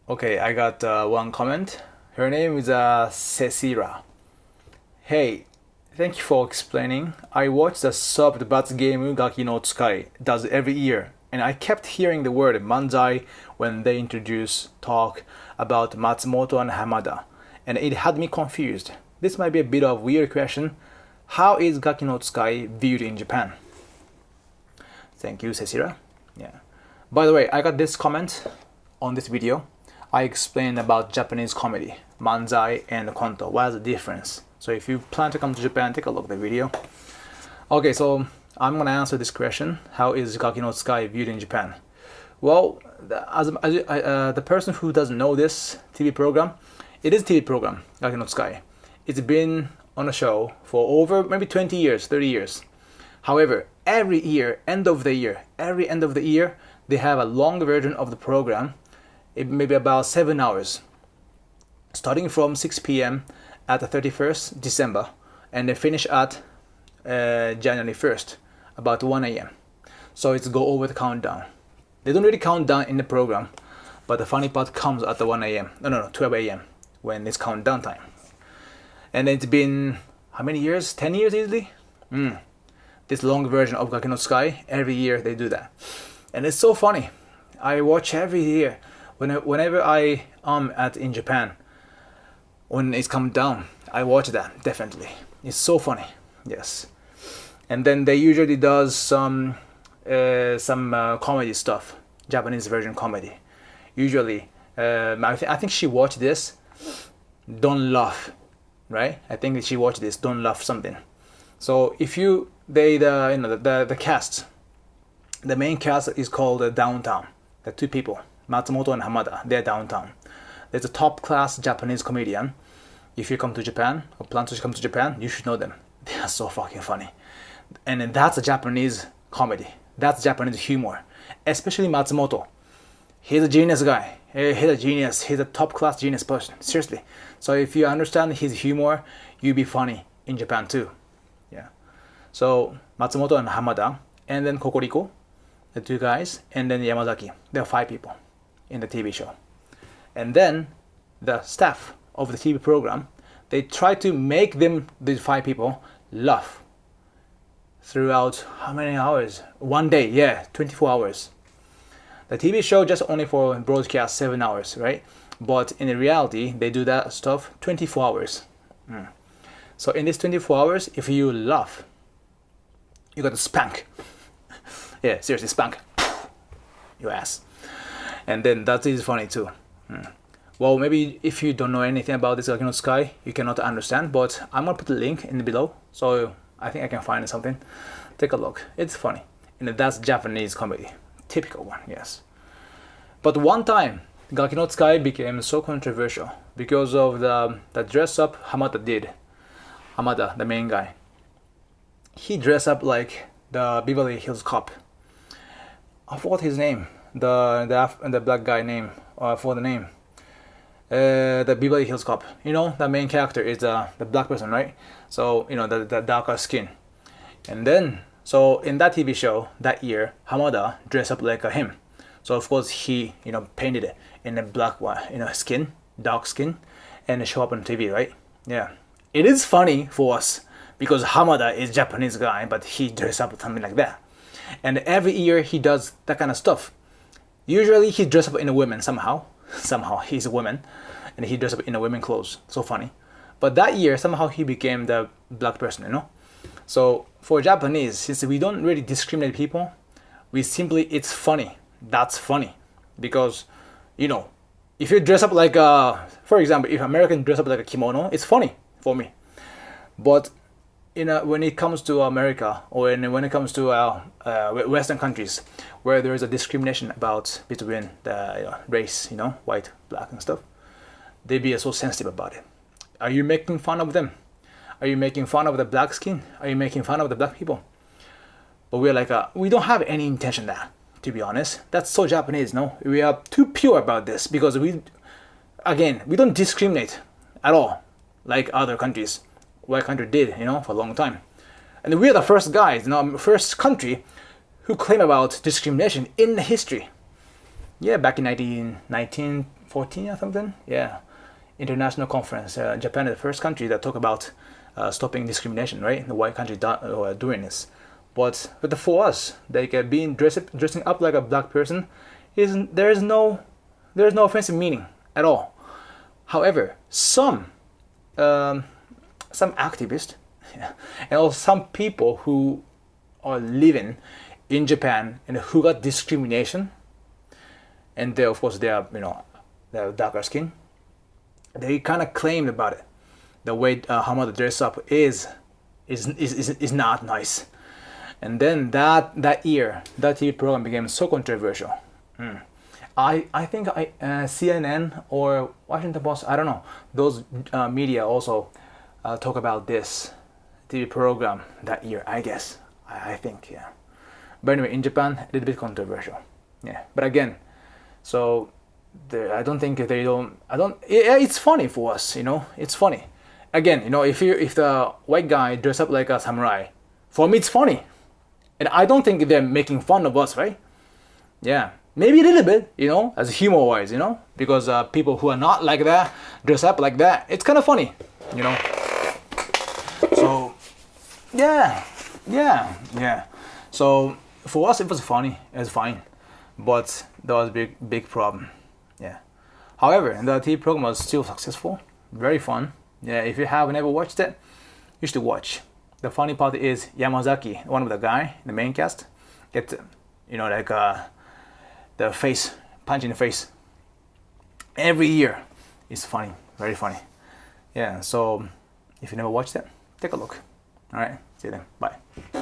Okay, I got one comment. Her name is Cecira. Hey, thank you for explaining. I watched the sub Bats game Gaki No Tsukai does every year, and I kept hearing the word manzai when they introduce talk about Matsumoto and Hamada, and it had me confused. This might be a bit of a weird question. How is Gaki no Tsukai viewed in Japan? Thank you, Cecira. Yeah. By the way, I got this comment on this video. I explained about Japanese comedy, manzai and konto. What is the difference? So if you plan to come to Japan, take a look at the video. Okay, so I'm gonna answer this question. How is Gaki no Tsukai viewed in Japan? Well, the person who doesn't know this TV program, it is a TV program, Gaki no Tsukai. It's been on a show for over maybe 20 years, 30 years. However, every end of the year, they have a long version of the program. It may be about 7 hours, starting from 6 p.m. at the 31st December, and they finish at January 1st, about 1 a.m. So it's go over the countdown. They don't really count down in the program, but the funny part comes at the 1 a.m. No, 12 a.m. when it's countdown time. And it's been how many years? 10 years easily? This long version of Gaki no Tsukai, every year they do that. And it's so funny. I watch every year. Whenever I am in Japan, when it's come down, I watch that, definitely. It's so funny, yes. And then they usually does some comedy stuff, Japanese version comedy. Usually, I think she watched this, Don't Laugh, right? I think she watched this, Don't Laugh something. So if the cast, the main cast is called Downtown, the two people. Matsumoto and Hamada, they're downtown. There's a top class Japanese comedian. If you come to Japan or plan to come to Japan, you should know them. They are so fucking funny. And that's a Japanese comedy. That's Japanese humor. Especially Matsumoto. He's a genius guy. He's a genius. He's a top class genius person. Seriously. So if you understand his humor, you'll be funny in Japan too. Yeah. So Matsumoto and Hamada, and then Kokoriko, the two guys, and then Yamazaki. There are 5 people in the TV show. And then the staff of the TV program, they try to make these 5 people, laugh throughout how many hours? One day, yeah, 24 hours. The TV show just only for broadcast 7 hours, right? But in reality, they do that stuff 24 hours. So in this 24 hours, if you laugh, you got to spank. Yeah, seriously, spank your ass. And then that is funny too. Well, maybe if you don't know anything about this Gaki no Tsukai, you cannot understand, but I'm gonna put the link in below, so I think I can find something. Take a look. It's funny. And that's Japanese comedy. Typical one, yes. But one time, Gaki no Tsukai became so controversial because of the dress up Hamada did. Hamada, the main guy. He dressed up like the Beverly Hills Cop. I forgot his name. The black guy name for the name. The Beverly Hills Cop. You know, the main character is the black person, right? So you know the darker skin. And then so in that TV show that year, Hamada dressed up like him. So of course he painted it in a black skin, dark skin, and show up on TV, right? Yeah, it is funny for us because Hamada is Japanese guy, but he dressed up with something like that. And every year he does that kind of stuff. Usually he dresses up in a woman somehow. Somehow he's a woman, and he dressed up in a women clothes. So funny. But that year somehow he became the black person, So for Japanese, since we don't really discriminate people, we simply it's funny. That's funny, because if you dress up like for example, if American dress up like a kimono, it's funny for me. But when it comes to America, or when it comes to Western countries, where there is a discrimination between the race, white, black, and stuff, they be so sensitive about it. Are you making fun of them? Are you making fun of the black skin? Are you making fun of the black people? But we're like, we don't have any intention there, to be honest. That's so Japanese, no? We are too pure about this because we don't discriminate at all like other countries. White country did, for a long time. And we're the first guys, first country who claim about discrimination in history. Yeah, back in 1914 2014 or something. Yeah, international conference. Japan is the first country that talk about stopping discrimination, right? The white country doing this. But for us, like being dressing up like a black person, there is no offensive meaning at all. However, some activists and also some people who are living in Japan and who got discrimination, and they, of course, they are darker skin. They kind of claimed about it. The way Hamada dress up is not nice. And then that year, that TV program became so controversial. I think CNN or Washington Post, I don't know, those media also talk about this TV program that year, I guess. I think, yeah. But anyway, in Japan, a little bit controversial. Yeah, but again, so I don't think they don't. It's funny for us, It's funny. Again, if the white guy dress up like a samurai, for me it's funny, and I don't think they're making fun of us, right? Yeah, maybe a little bit, as humor-wise, because people who are not like that dress up like that. It's kind of funny, So, yeah. So for us, it was funny. It was fine, but there was a big problem. Yeah. However, the TV program was still successful, very fun. Yeah, if you have never watched it, you should watch. The funny part is Yamazaki, one of the guy, the main cast, get the face punch in the face every year. It's funny, very funny. Yeah. So if you never watched it, take a look. All right. See you then. Bye.